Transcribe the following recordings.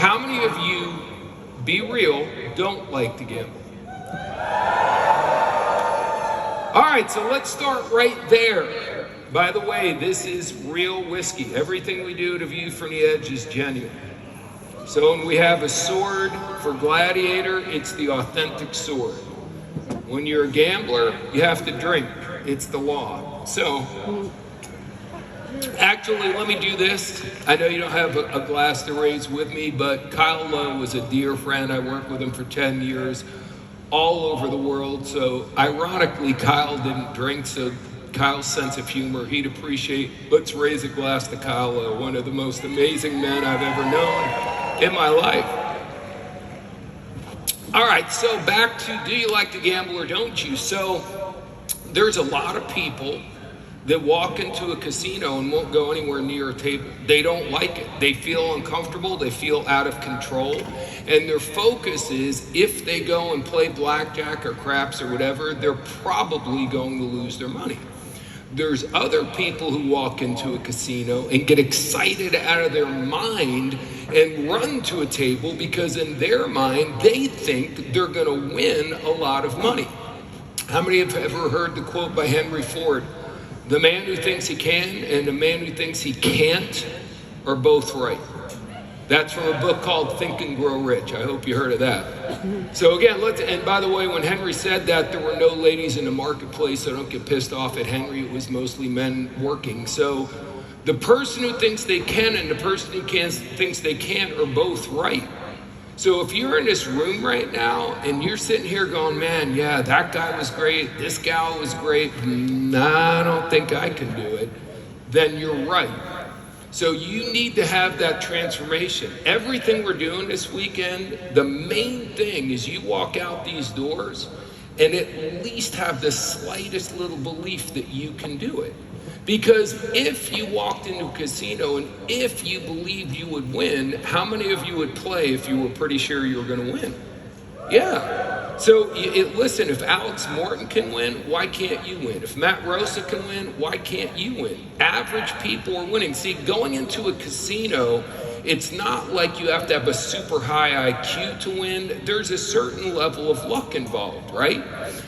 how many of you, be real, don't like to gamble? All right, so let's start right there. By the way, this is real whiskey. Everything we do to View from the Edge is genuine. So when we have a sword for Gladiator, it's the authentic sword. When you're a gambler, you have to drink. It's the law. So, actually, let me do this. I know you don't have a glass to raise with me, but Kyle Lowe was a dear friend. I worked with him for 10 years, all over the world. So, ironically, Kyle didn't drink, so Kyle's sense of humor, he'd appreciate. Let's raise a glass to Kyle Lowe, one of the most amazing men I've ever known in my life. All right, so back to, do you like to gamble or don't you? So there's a lot of people that walk into a casino and won't go anywhere near a table. They don't like it. They feel uncomfortable. They feel out of control. And their focus is, if they go and play blackjack or craps or whatever, they're probably going to lose their money. There's other people who walk into a casino and get excited out of their mind and run to a table because in their mind, they think they're going to win a lot of money. How many have ever heard the quote by Henry Ford? The man who thinks he can and the man who thinks he can't are both right. That's from a book called Think and Grow Rich. I hope you heard of that. So again, and by the way, when Henry said that, there were no ladies in the marketplace, so don't get pissed off at Henry. It was mostly men working. So the person who thinks they can and the person who thinks they can't are both right. So if you're in this room right now and you're sitting here going, man, yeah, that guy was great, this gal was great, I don't think I can do it, then you're right. So you need to have that transformation. Everything we're doing this weekend, the main thing is you walk out these doors and at least have the slightest little belief that you can do it. Because if you walked into a casino and if you believed you would win, how many of you would play if you were pretty sure you were going to win? Yeah. So listen, if Alex Morton can win, why can't you win? If Matt Rosa can win, why can't you win? Average people are winning. See, going into a casino, it's not like you have to have a super high IQ to win. There's a certain level of luck involved, right?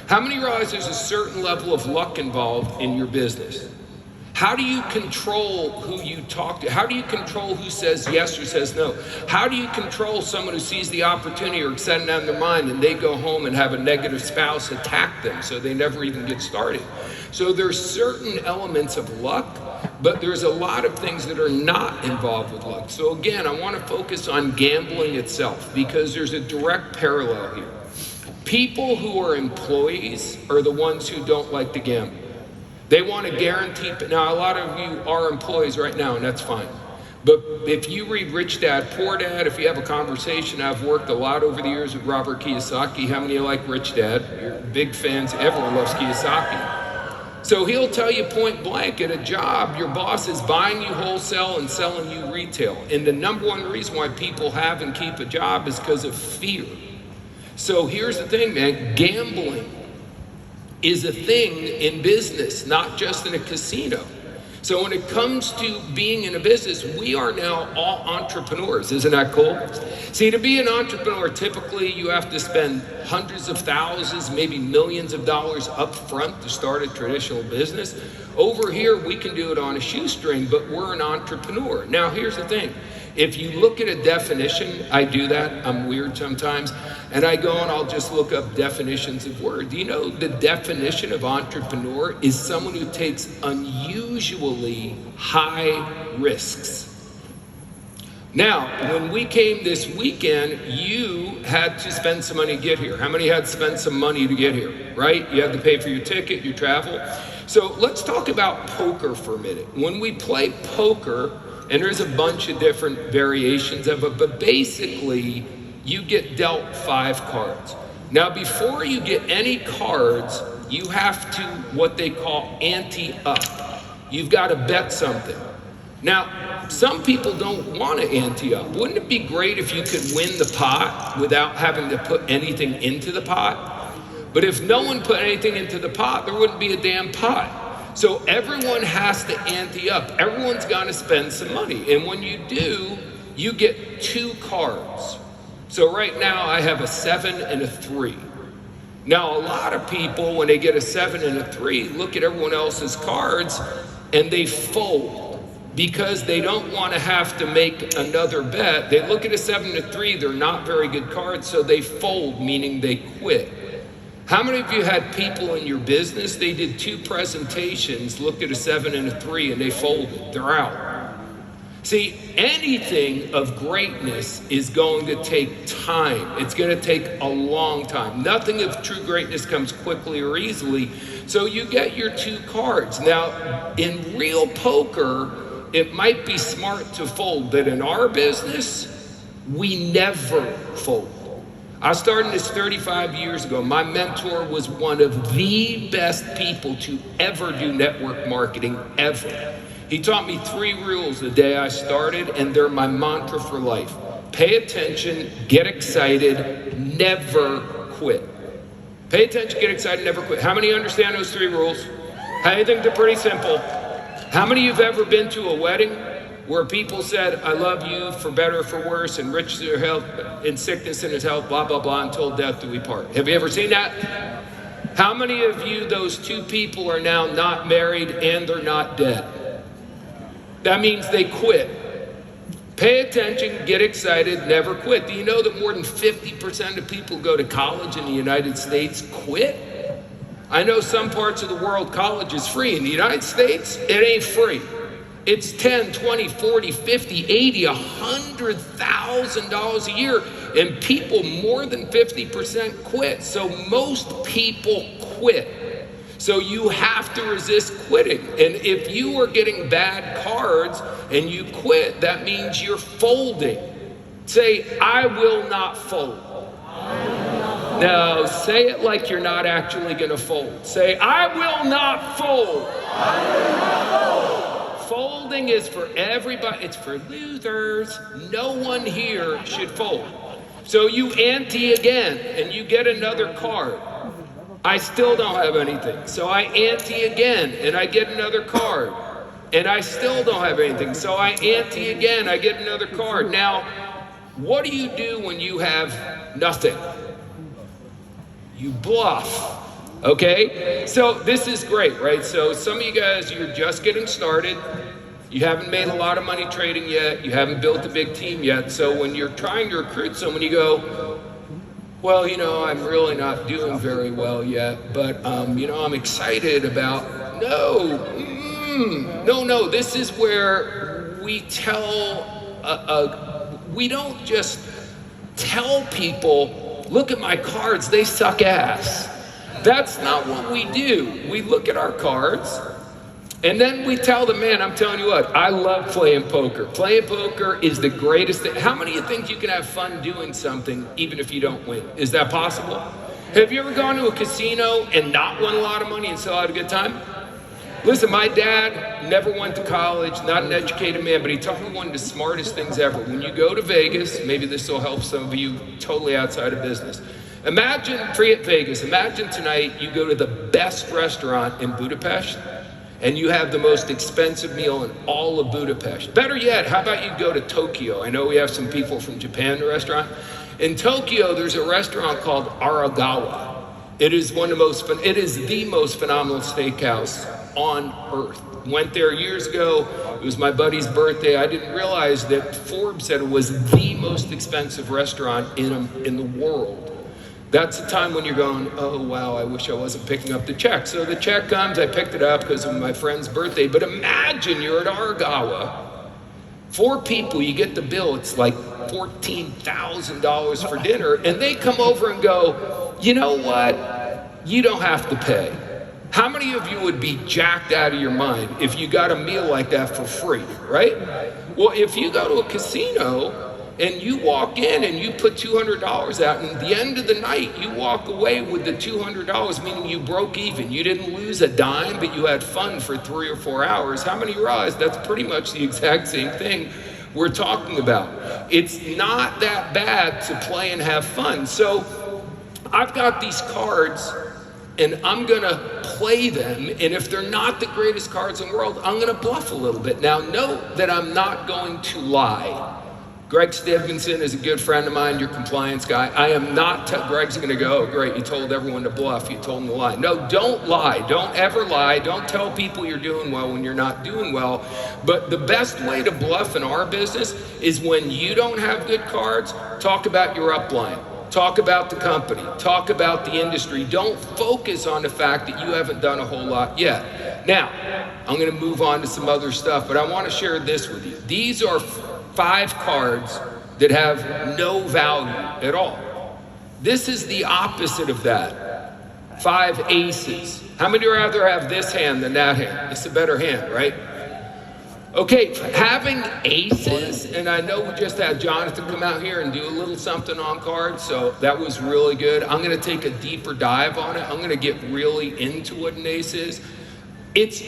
How many realize there's a certain level of luck involved in your business? How do you control who you talk to? How do you control who says yes or says no? How do you control someone who sees the opportunity or extending down their mind and they go home and have a negative spouse attack them so they never even get started? So there's certain elements of luck, but there's a lot of things that are not involved with luck. So again, I want to focus on gambling itself because there's a direct parallel here. People who are employees are the ones who don't like to gamble. They want to guarantee. Now, a lot of you are employees right now, and that's fine. But if you read Rich Dad, Poor Dad, if you have a conversation, I've worked a lot over the years with Robert Kiyosaki. How many of you like Rich Dad? You're big fans. Everyone loves Kiyosaki. So he'll tell you point blank, at a job, your boss is buying you wholesale and selling you retail. And the number one reason why people have and keep a job is because of fear. So here's the thing, man. Gambling is a thing in business, not just in a casino. So when it comes to being in a business, we are now all entrepreneurs. Isn't that cool? See, to be an entrepreneur, typically you have to spend hundreds of thousands, maybe millions of dollars up front to start a traditional business. Over here, we can do it on a shoestring, but we're an entrepreneur. Now, here's the thing. If you look at a definition, I do that, I'm weird sometimes, and I go and I'll just look up definitions of words. You know, the definition of entrepreneur is someone who takes unusually high risks. Now, when we came this weekend, you had to spend some money to get here. How many had to spend some money to get here, right? You had to pay for your ticket, your travel. So let's talk about poker for a minute. When we play poker, and there's a bunch of different variations of it, but basically you get dealt 5 cards. Now, before you get any cards, you have to, what they call, ante up. You've got to bet something. Now, some people don't want to ante up. Wouldn't it be great if you could win the pot without having to put anything into the pot? But if no one put anything into the pot, there wouldn't be a damn pot. So everyone has to ante up. Everyone's got to spend some money. And when you do, you get 2 cards. So right now I have a 7 and a 3. Now a lot of people, when they get a 7 and a 3, look at everyone else's cards and they fold because they don't want to have to make another bet. They look at a 7 and a 3, they're not very good cards, so they fold, meaning they quit. How many of you had people in your business, they did 2 presentations, looked at a 7 and a 3, and they folded, they're out? See, anything of greatness is going to take time. It's going to take a long time. Nothing of true greatness comes quickly or easily. So you get your 2 cards. Now, in real poker, it might be smart to fold, but in our business, we never fold. I started this 35 years ago. My mentor was one of the best people to ever do network marketing, ever. He taught me 3 rules the day I started, and they're my mantra for life. Pay attention, get excited, never quit. Pay attention, get excited, never quit. How many understand those 3 rules? I think they're pretty simple. How many of you have ever been to a wedding where people said, I love you for better or for worse, in riches or health, in sickness and in health, blah, blah, blah, until death do we part? Have you ever seen that? How many of you, those 2 people, are now not married and they're not dead? That means they quit. Pay attention, get excited, never quit. Do you know that more than 50% of people go to college in the United States quit? I know some parts of the world college is free. In the United States, it ain't free. It's $10, $20, $40, $50, $80, $100,000 a year, and people more than 50% quit. So most people quit. So you have to resist quitting. And if you are getting bad cards and you quit, that means you're folding. Say, I will not fold. Now, say it like you're not actually going to fold. Say, I will not fold. I will not fold. Folding is for everybody. It's for losers. No one here should fold. So you ante again and you get another card. I still don't have anything. So I ante again and I get another card. And I still don't have anything. So I ante again, I get another card. Now, what do you do when you have nothing? You bluff, okay? So this is great, right? So some of you guys, you're just getting started. You haven't made a lot of money trading yet. You haven't built a big team yet. So when you're trying to recruit someone, you go, well, you know, I'm really not doing very well yet, but, you know, I'm excited about, no, this is where we we don't just tell people, look at my cards, they suck ass. That's not what we do. We look at our cards, and then we tell the man, I'm telling you what, I love playing poker. Playing poker is the greatest thing. How many of you think you can have fun doing something even if you don't win? Is that possible? Have you ever gone to a casino and not won a lot of money and still had a good time? Listen, my dad never went to college, not an educated man, but he taught me one of the smartest things ever. When you go to Vegas, maybe this will help some of you totally outside of business. Imagine, forget Vegas, imagine tonight you go to the best restaurant in Budapest and you have the most expensive meal in all of Budapest. Better yet, how about you go to Tokyo? I know we have some people from Japan in the restaurant. In Tokyo, there's a restaurant called Aragawa. It is the most phenomenal steakhouse on earth. Went there years ago. It was my buddy's birthday. I didn't realize that Forbes said it was the most expensive restaurant in the world. That's the time when you're going, oh wow, I wish I wasn't picking up the check. So the check comes, I picked it up because of my friend's birthday. But imagine you're at Aragawa, 4 people, you get the bill, it's like $14,000 for dinner, and they come over and go, you know what? You don't have to pay. How many of you would be jacked out of your mind if you got a meal like that for free, right? Well, if you go to a casino and you walk in and you put $200 out, and at the end of the night, you walk away with the $200, meaning you broke even. You didn't lose a dime, but you had fun for 3 or 4 hours. How many realize that's pretty much the exact same thing we're talking about? It's not that bad to play and have fun. So I've got these cards, and I'm gonna play them, and if they're not the greatest cards in the world, I'm gonna bluff a little bit. Now, note that I'm not going to lie. Greg Stevenson is a good friend of mine, your compliance guy. I am not, Greg's gonna go, oh, great, you told everyone to bluff, you told them to lie. No, don't lie, don't ever lie. Don't tell people you're doing well when you're not doing well. But the best way to bluff in our business is when you don't have good cards, talk about your upline. Talk about the company, talk about the industry. Don't focus on the fact that you haven't done a whole lot yet. Now, I'm gonna move on to some other stuff, but I wanna share this with you. These are 5 cards that have no value at all. This is the opposite of that. 5 aces. How many would rather have this hand than that hand? It's a better hand, right? Okay, having aces, and I know we just had Jonathan come out here and do a little something on cards, so that was really good. I'm gonna take a deeper dive on it. I'm gonna get really into what an ace is. It's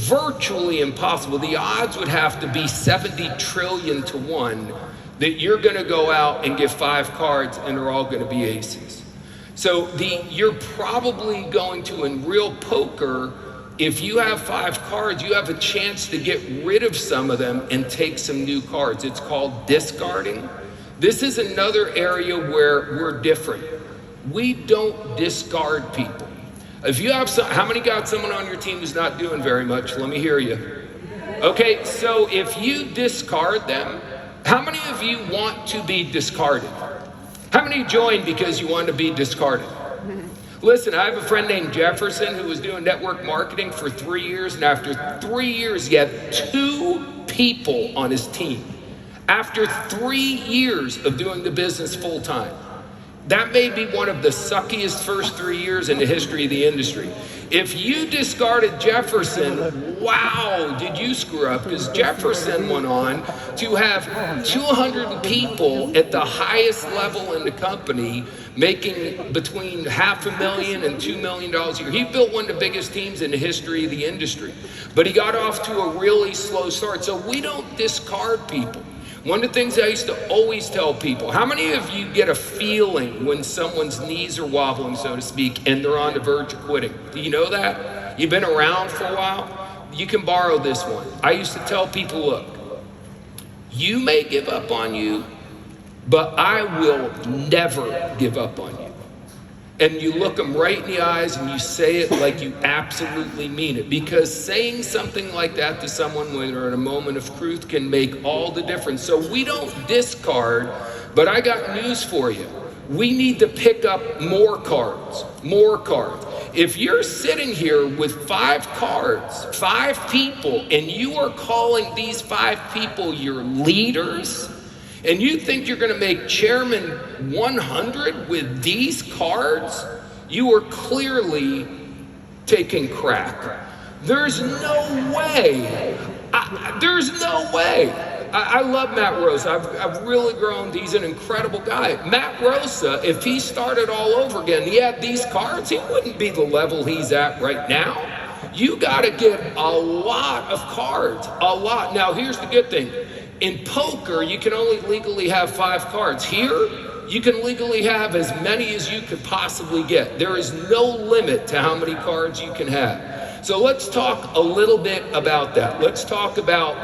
virtually impossible. The odds would have to be 70 trillion to 1 that you're gonna go out and get 5 cards and they're all gonna be aces. So you're probably going to, in real poker, if you have 5 cards, you have a chance to get rid of some of them and take some new cards. It's called discarding. This is another area where we're different. We don't discard people. If you have how many got someone on your team who's not doing very much? Let me hear you. Okay, so if you discard them, how many of you want to be discarded? How many joined because you want to be discarded? Listen, I have a friend named Jefferson who was doing network marketing for 3 years, and after 3 years, he had 2 people on his team. After 3 years of doing the business full time. That may be one of the suckiest first 3 years in the history of the industry. If you discarded Jefferson, wow, did you screw up? Because Jefferson went on to have 200 people at the highest level in the company making between $500,000 and $2 million a year. He built one of the biggest teams in the history of the industry. But he got off to a really slow start. So we don't discard people. One of the things I used to always tell people, how many of you get a feeling when someone's knees are wobbling, so to speak, and they're on the verge of quitting? Do you know that? You've been around for a while? You can borrow this one. I used to tell people, look, you may give up on you, but I will never give up on you. And you look them right in the eyes and you say it like you absolutely mean it. Because saying something like that to someone when they're in a moment of truth can make all the difference. So we don't discard, but I got news for you. We need to pick up more cards, more cards. If you're sitting here with 5 cards, 5 people, and you are calling these 5 people your leaders, and you think you're gonna make Chairman 100 with these cards, you are clearly taking crack. There's no way. There's no way. I love Matt Rosa. I've really grown. He's an incredible guy. Matt Rosa, if he started all over again, he had these cards, he wouldn't be the level he's at right now. You gotta get a lot of cards, a lot. Now here's the good thing. In poker, you can only legally have 5 cards. Here, you can legally have as many as you could possibly get. There is no limit to how many cards you can have. So let's talk a little bit about that. Let's talk about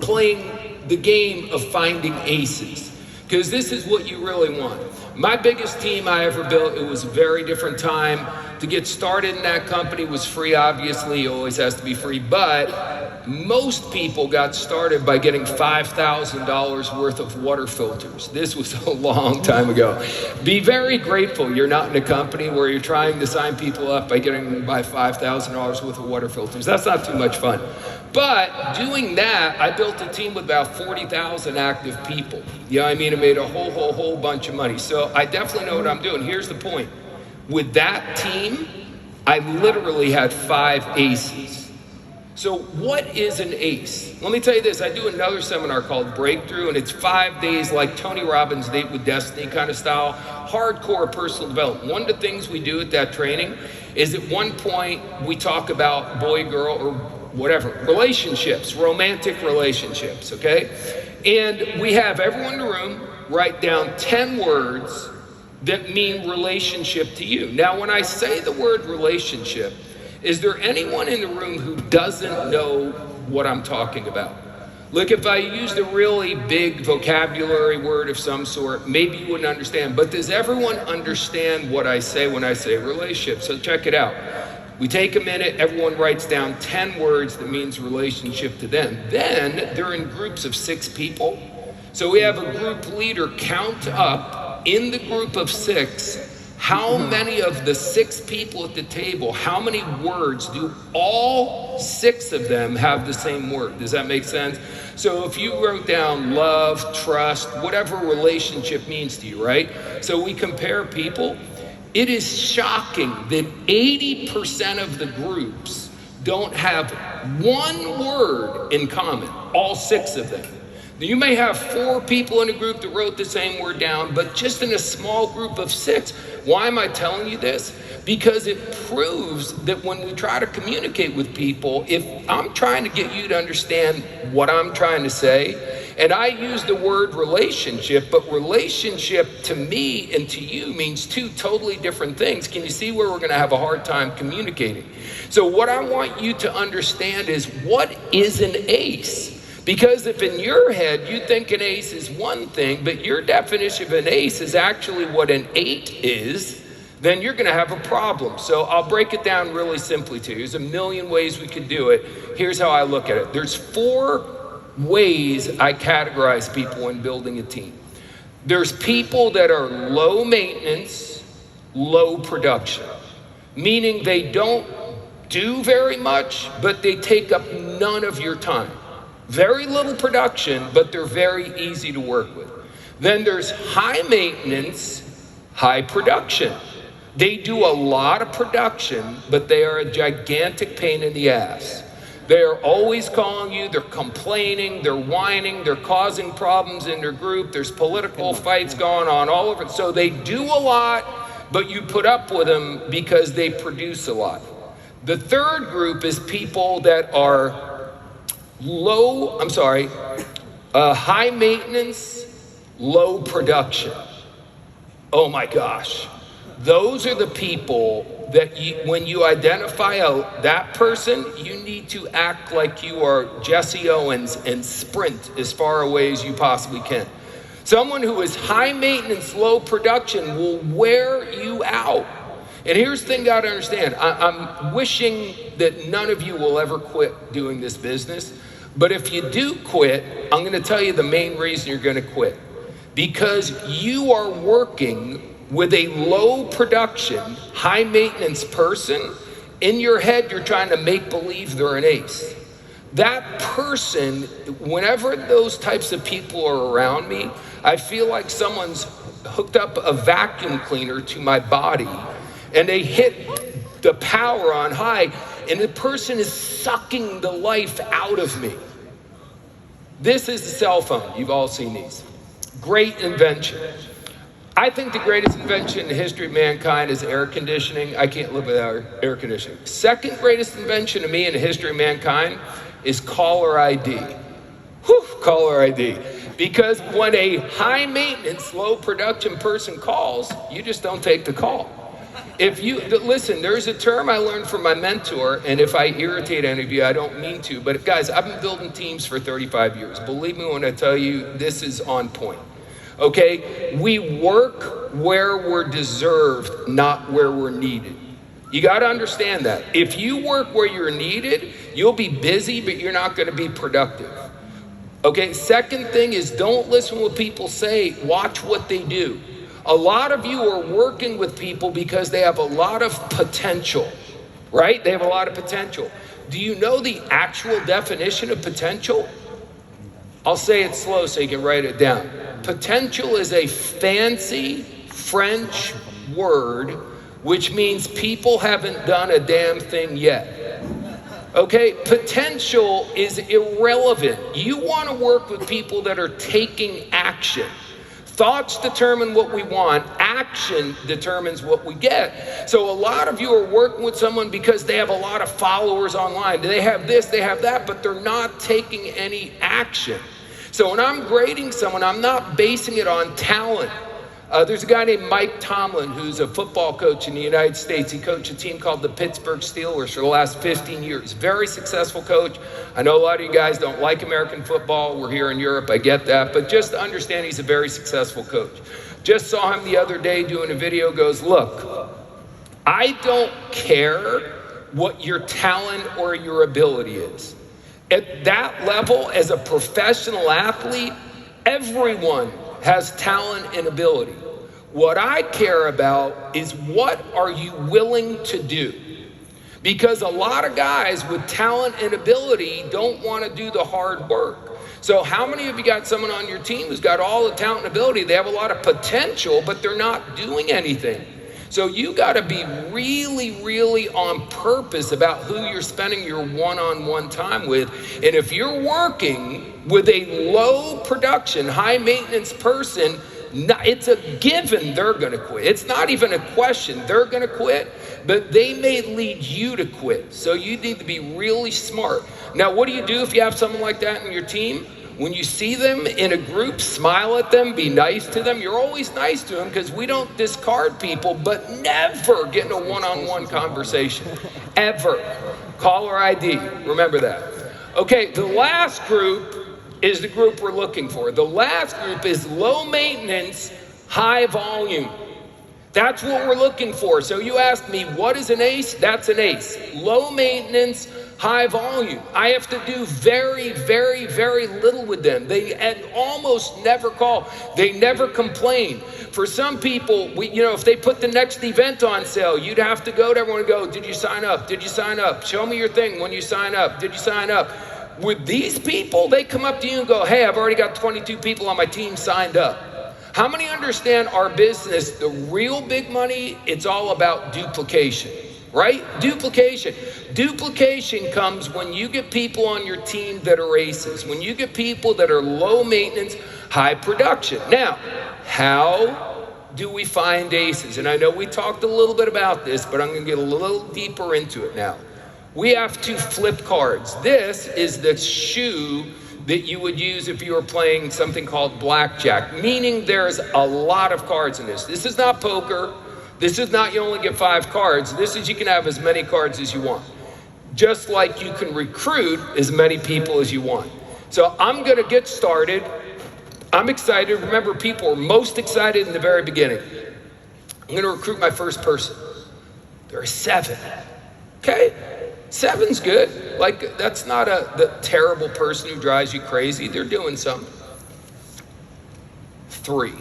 playing the game of finding aces, because this is what you really want. My biggest team I ever built, it was a very different time. To get started in that company was free, obviously, it always has to be free, but most people got started by getting $5,000 worth of water filters. This was a long time ago. Be very grateful you're not in a company where you're trying to sign people up by getting them by $5,000 worth of water filters. That's not too much fun. But doing that, I built a team with about 40,000 active people. You know what I mean? I made a whole bunch of money. So I definitely know what I'm doing. Here's the point. With that team, I literally had 5 aces. So what is an ace? Let me tell you this, I do another seminar called Breakthrough, and it's 5 days like Tony Robbins' Date with Destiny kind of style, hardcore personal development. One of the things we do at that training is at one point we talk about boy, girl, or whatever, relationships, romantic relationships, okay? And we have everyone in the room write down 10 words that mean relationship to you. Now, when I say the word relationship, is there anyone in the room who doesn't know what I'm talking about? Look, if I used a really big vocabulary word of some sort, maybe you wouldn't understand. But does everyone understand what I say when I say relationship? So check it out. We take a minute, everyone writes down 10 words that means relationship to them. Then they're in groups of 6 people. So we have a group leader count up in the group of 6, how many of the 6 people at the table, how many words do all 6 of them have the same word? Does that make sense? So if you wrote down love, trust, whatever relationship means to you, right? So we compare people. It is shocking that 80% of the groups don't have one word in common, all 6 of them. You may have 4 people in a group that wrote the same word down, but just in a small group of 6. Why am I telling you this? Because it proves that when we try to communicate with people, if I'm trying to get you to understand what I'm trying to say, and I use the word relationship, but relationship to me and to you means 2 totally different things. Can you see where we're going to have a hard time communicating? So what I want you to understand is, what is an ace? Because if in your head you think an ace is one thing, but your definition of an ace is actually what an 8 is, then you're going to have a problem. So I'll break it down really simply to you. There's a million ways we could do it. Here's how I look at it. There's 4 ways I categorize people in building a team. There's people that are low maintenance, low production, meaning they don't do very much, but they take up none of your time. Very little production, but they're very easy to work with. Then there's high maintenance, high production. They do a lot of production, but they are a gigantic pain in the ass. They're always calling you, they're complaining, they're whining, they're causing problems in their group, there's political fights going on all over. So they do a lot, but you put up with them because they produce a lot. The third group is people that are high maintenance, low production. Oh my gosh. Those are the people that when you identify that person, you need to act like you are Jesse Owens and sprint as far away as you possibly can. Someone who is high maintenance, low production will wear you out. And here's the thing you gotta understand. I'm wishing that none of you will ever quit doing this business. But if you do quit, I'm gonna tell you the main reason you're gonna quit. Because you are working with a low production, high maintenance person. In your head, you're trying to make believe they're an ace. That person, whenever those types of people are around me, I feel like someone's hooked up a vacuum cleaner to my body and they hit the power on high and the person is sucking the life out of me. This is the cell phone. You've all seen these. Great invention. I think the greatest invention in the history of mankind is air conditioning. I can't live without air conditioning. Second greatest invention to me in the history of mankind is caller ID. Caller ID. Because when a high maintenance, low production person calls, you just don't take the call. Listen, there's a term I learned from my mentor, and if I irritate any of you, I don't mean to, but guys, I've been building teams for 35 years. Believe me when I tell you, this is on point. Okay, we work where we're deserved, not where we're needed. You got to understand that. If you work where you're needed, you'll be busy, but you're not going to be productive. Okay, second thing is don't listen to what people say, watch what they do. A lot of you are working with people because they have a lot of potential, right? They have a lot of potential. Do you know the actual definition of potential? I'll say it slow so you can write it down. Potential is a fancy French word which means people haven't done a damn thing yet. Okay, potential is irrelevant. You want to work with people that are taking action. Thoughts determine what we want. Action determines what we get. So a lot of you are working with someone because they have a lot of followers online. They have this, they have that, but they're not taking any action. So when I'm grading someone, I'm not basing it on talent. There's a guy named Mike Tomlin who's a football coach in the United States. He coached a team called the Pittsburgh Steelers for the last 15 years. Very successful coach. I know a lot of you guys don't like American football. We're here in Europe, I get that. But just to understand, he's a very successful coach. Just saw him the other day doing a video, goes, look, I don't care what your talent or your ability is. At that level, as a professional athlete, everyone has talent and ability. What I care about is what are you willing to do? Because a lot of guys with talent and ability don't want to do the hard work. So how many of you got someone on your team who's got all the talent and ability? They have a lot of potential, but they're not doing anything. So you got to be really, really on purpose about who you're spending your one-on-one time with. And if you're working with a low production, high maintenance person, it's a given they're going to quit. It's not even a question. They're going to quit, but they may lead you to quit. So you need to be really smart. Now, what do you do if you have someone like that in your team? When you see them in a group, smile at them, be nice to them. You're always nice to them because we don't discard people, but never get in a one-on-one conversation, ever. Caller ID, remember that. Okay, the last group is the group we're looking for. The last group is low maintenance, high volume. That's what we're looking for. So you asked me, what is an ace? That's an ace. Low maintenance, high volume. I have to do very, very, very little with them. They almost never call. They never complain. For some people, if they put the next event on sale, you'd have to go to everyone and go, did you sign up? Did you sign up? Show me your thing when you sign up. Did you sign up? With these people, they come up to you and go, hey, I've already got 22 people on my team signed up. How many understand our business, the real big money, it's all about duplication, right? Duplication. Duplication comes when you get people on your team that are aces, when you get people that are low maintenance, high production. Now, how do we find aces? And I know we talked a little bit about this, but I'm going to get a little deeper into it now. We have to flip cards. This is the shoe that you would use if you were playing something called blackjack, meaning there's a lot of cards in this. This is not poker. This is not you only get 5 cards. This is you can have as many cards as you want. Just like you can recruit as many people as you want. So I'm gonna get started. I'm excited. Remember, people are most excited in the very beginning. I'm gonna recruit my first person. There are 7, okay? 7's good. Like, that's not the terrible person who drives you crazy. They're doing something. 3.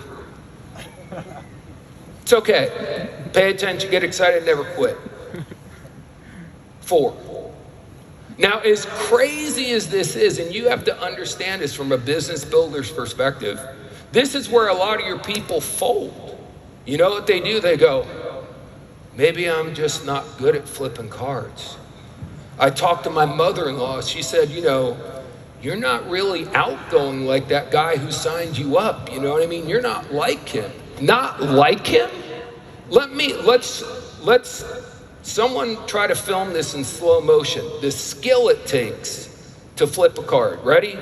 It's okay. Pay attention, get excited, never quit. 4. Now, as crazy as this is, and you have to understand this from a business builder's perspective, this is where a lot of your people fold. You know what they do? They go, maybe I'm just not good at flipping cards. I talked to my mother-in-law. She said, you're not really outgoing like that guy who signed you up. You know what I mean? You're not like him. Not like him? Let's someone try to film this in slow motion. The skill it takes to flip a card. Ready?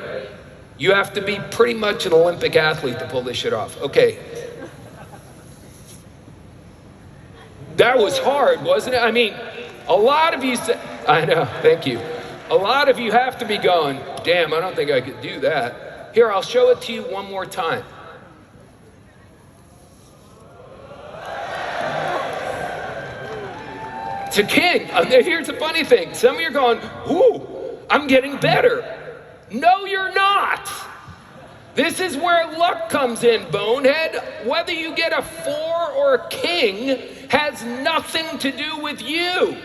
You have to be pretty much an Olympic athlete to pull this shit off. Okay. That was hard, wasn't it? I mean, a lot of you say, I know, thank you. A lot of you have to be going, damn, I don't think I could do that. Here, I'll show it to you one more time. It's a king. Here's the funny thing. Some of you are going, ooh, I'm getting better. No, you're not. This is where luck comes in, bonehead. Whether you get a 4 or a king has nothing to do with you.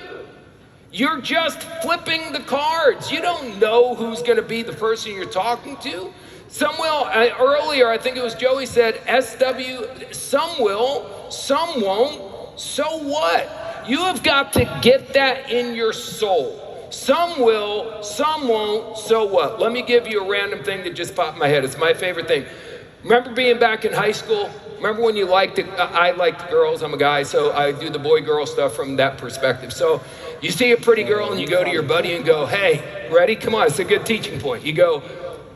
You're just flipping the cards. You don't know who's going to be the person you're talking to. Earlier, I think it was Joey said, some will, some won't. So what? You have got to get that in your soul. Some will, some won't, so what? Let me give you a random thing that just popped in my head. It's my favorite thing. Remember being back in high school? Remember when you liked it? I liked girls, I'm a guy, so I do the boy-girl stuff from that perspective. So you see a pretty girl and you go to your buddy and go, hey, ready? Come on, it's a good teaching point. You go,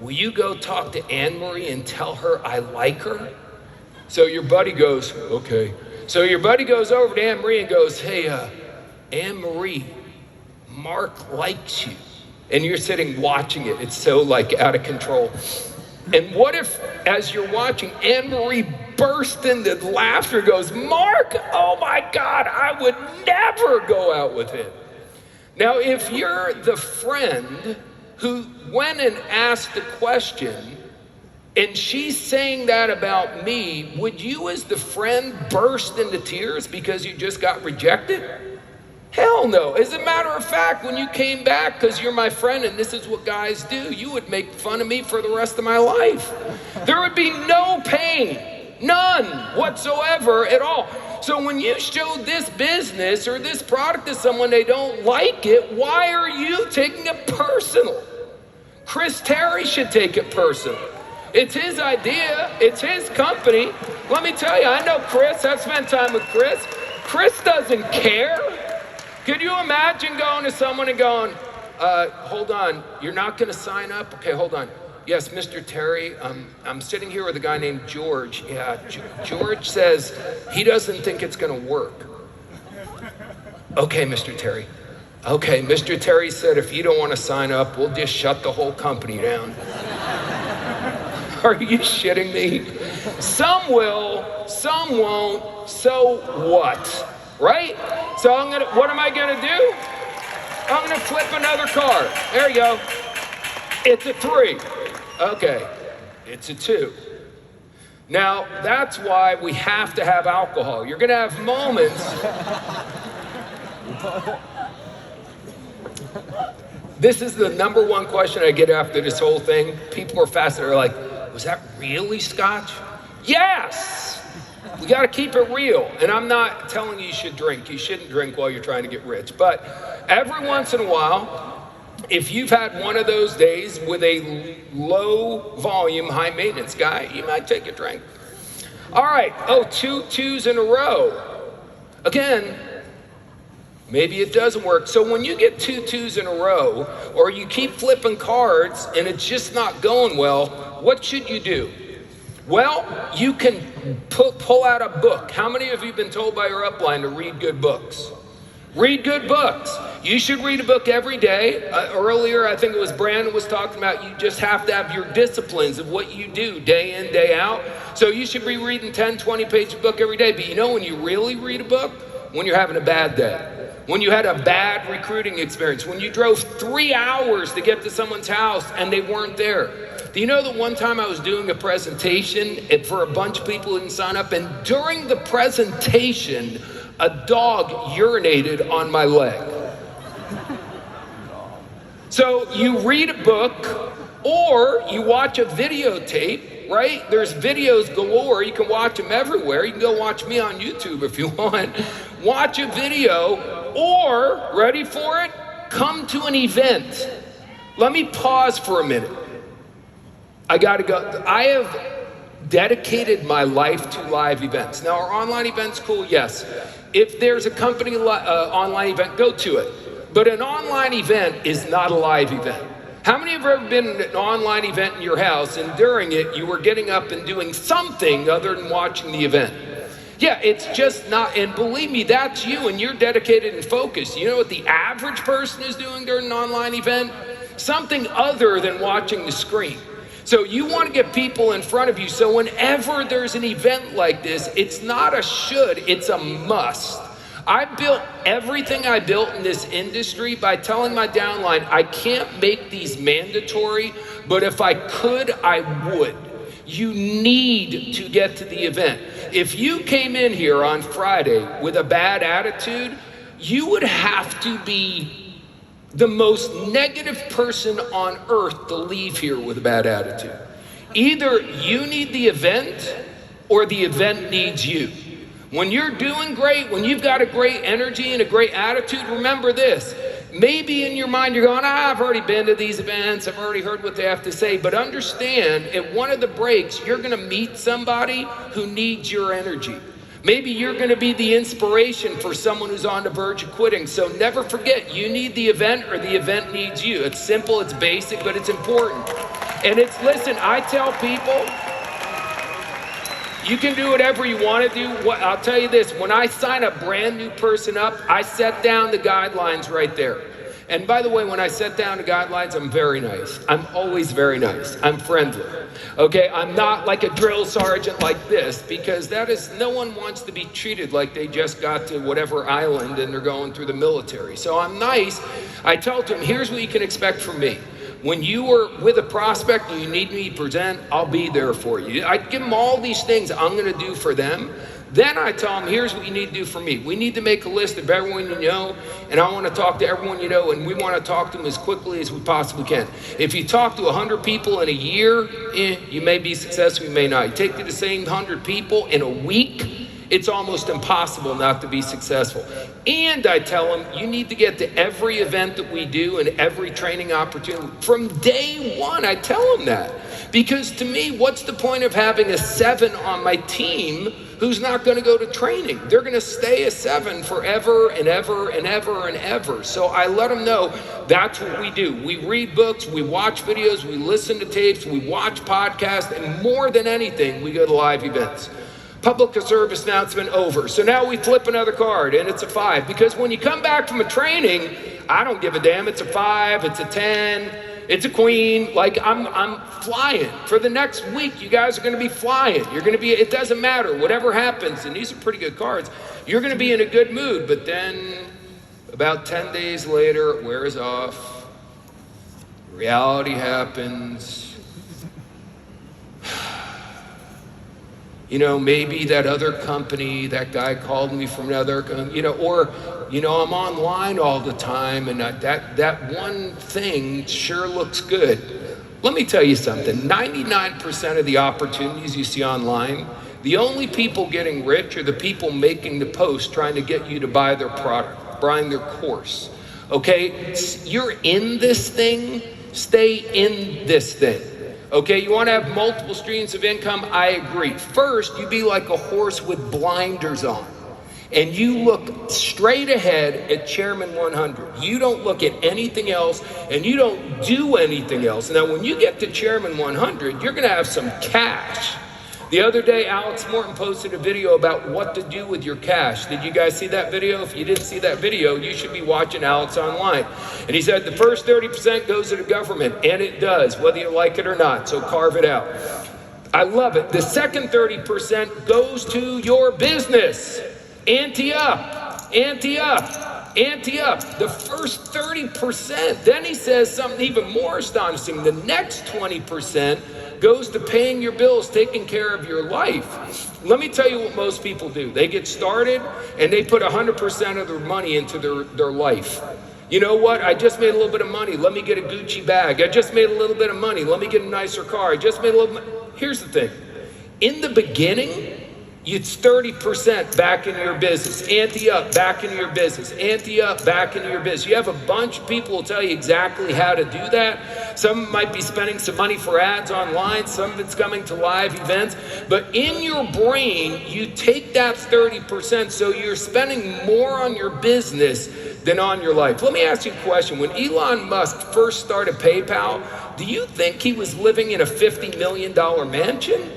will you go talk to Anne-Marie and tell her I like her? So your buddy goes, okay. So your buddy goes over to Anne-Marie and goes, hey, Anne-Marie, Marc likes you. And you're sitting watching it. It's so like out of control. And what if, as you're watching, Anne-Marie burst into laughter, goes, Marc, oh my God, I would never go out with him. Now, if you're the friend who went and asked the question, and she's saying that about me, would you as the friend burst into tears because you just got rejected? Hell no. As a matter of fact, when you came back, because you're my friend and this is what guys do, you would make fun of me for the rest of my life. There would be no pain, none whatsoever at all. So when you showed this business or this product to someone, they don't like it, why are you taking it personal? Chris Terry should take it personal. It's his idea. It's his company. Let me tell you, I know Chris. I've spent time with Chris. Chris doesn't care. Could you imagine going to someone and going, hold on, you're not going to sign up? Okay, hold on. Yes, Mr. Terry, I'm sitting here with a guy named George. Yeah, George says he doesn't think it's going to work. Okay, Mr. Terry. Okay, Mr. Terry said if you don't want to sign up, we'll just shut the whole company down. Are you shitting me? Some will, some won't, so what? Right? So what am I gonna do? I'm gonna flip another card. There you go. It's a 3. Okay, it's a 2. Now, that's why we have to have alcohol. You're gonna have moments. This is the number one question I get after this whole thing. People are fascinated, they're like, was that really scotch? Yes! We got to keep it real. And I'm not telling you should drink. You shouldn't drink while you're trying to get rich. But every once in a while, if you've had one of those days with a low volume, high maintenance guy, you might take a drink. All right. Oh, 2 2s in a row. Again, maybe it doesn't work. So when you get 2 2s in a row, or you keep flipping cards and it's just not going well, what should you do? Well, you can pull out a book. How many of you have been told by your upline to read good books? Read good books. You should read a book every day. Earlier, I think it was Brandon was talking about you just have to have your disciplines of what you do day in, day out. So you should be reading 10, 20-page book every day. But you know when you really read a book? When you're having a bad day. When you had a bad recruiting experience. When you drove 3 hours to get to someone's house and they weren't there. Do you know that one time I was doing a presentation for a bunch of people who didn't sign up, and during the presentation, a dog urinated on my leg. So you read a book or you watch a videotape, right? There's videos galore. You can watch them everywhere. You can go watch me on YouTube if you want. Watch a video or, ready for it, come to an event. Let me pause for a minute. I gotta go. I have dedicated my life to live events. Now, are online events cool? Yes. If there's a company online event, go to it. But an online event is not a live event. How many have ever been at an online event in your house and during it you were getting up and doing something other than watching the event? Yeah, it's just not, and believe me, that's you and you're dedicated and focused. You know what the average person is doing during an online event? Something other than watching the screen. So you want to get people in front of you. So whenever there's an event like this, it's not a should, it's a must. I built everything I built in this industry by telling my downline, I can't make these mandatory, but if I could, I would. You need to get to the event. If you came in here on Friday with a bad attitude, you would have to be the most negative person on earth to leave here with a bad attitude. Either you need the event or the event needs you. When you're doing great, when you've got a great energy and a great attitude, remember this. Maybe in your mind you're going, I've already been to these events, I've already heard what they have to say, but understand at one of the breaks, you're gonna meet somebody who needs your energy. Maybe you're gonna be the inspiration for someone who's on the verge of quitting. So never forget, you need the event or the event needs you. It's simple, it's basic, but it's important. And it's, listen, I tell people, You can do whatever you want to do. I'll tell you this, when I sign a brand new person up, I set down the guidelines right there. And by the way, when I set down the guidelines, I'm very nice. I'm always very nice. I'm friendly. Okay, I'm not like a drill sergeant like this, because no one wants to be treated like they just got to whatever island and they're going through the military. So I'm nice. I tell them, here's what you can expect from me. When you are with a prospect and you need me to present, I'll be there for you. I give them all these things I'm going to do for them. Then I tell them, here's what you need to do for me. We need to make a list of everyone you know, and I want to talk to everyone you know, and we want to talk to them as quickly as we possibly can. If you talk to 100 people in a year, you may be successful, you may not. You take to the same 100 people in a week, it's almost impossible not to be successful. And I tell them, you need to get to every event that we do and every training opportunity. From day one, I tell them that. Because to me, what's the point of having a 7 on my team who's not going to go to training? They're going to stay a 7 forever and ever and ever and ever. So I let them know that's what we do. We read books, we watch videos, we listen to tapes, we watch podcasts, and more than anything, we go to live events. Public service announcement over. So now we flip another card and it's a 5. Because when you come back from a training, I don't give a damn. It's a 5, it's a 10, it's a queen. Like I'm flying. For the next week, you guys are going to be flying. You're going to be, it doesn't matter. Whatever happens, and these are pretty good cards, you're going to be in a good mood. But then about 10 days later, it wears off. Reality happens. You know, maybe that other company, that guy called me from another, or, I'm online all the time and that one thing sure looks good. Let me tell you something, 99% of the opportunities you see online, the only people getting rich are the people making the post trying to get you to buy their product, buying their course. Okay, you're in this thing, stay in this thing. Okay, you want to have multiple streams of income? I agree. First, you be like a horse with blinders on, and you look straight ahead at Chairman 100. You don't look at anything else, and you don't do anything else. Now, when you get to Chairman 100, you're going to have some cash. The other day, Alex Morton posted a video about what to do with your cash. Did you guys see that video? If you didn't see that video, you should be watching Alex online. And he said the first 30% goes to the government, and it does, whether you like it or not, so carve it out. I love it. The second 30% goes to your business. Ante up, ante up, ante up. The first 30%. Then he says something even more astonishing. The next 20% goes to paying your bills, taking care of your life. Let me tell you what most people do. They get started and they put 100% of their money into their life. You know what? I just made a little bit of money. Let me get a Gucci bag. I just made a little bit of money. Let me get a nicer car. I just made a little money. Here's the thing. In the beginning, it's 30% back into your business. Ante up, back into your business. Ante up, back into your business. You have a bunch of people who will tell you exactly how to do that. Some might be spending some money for ads online. Some of it's coming to live events. But in your brain, you take that 30%, so you're spending more on your business than on your life. Let me ask you a question. When Elon Musk first started PayPal, do you think he was living in a $50 million mansion?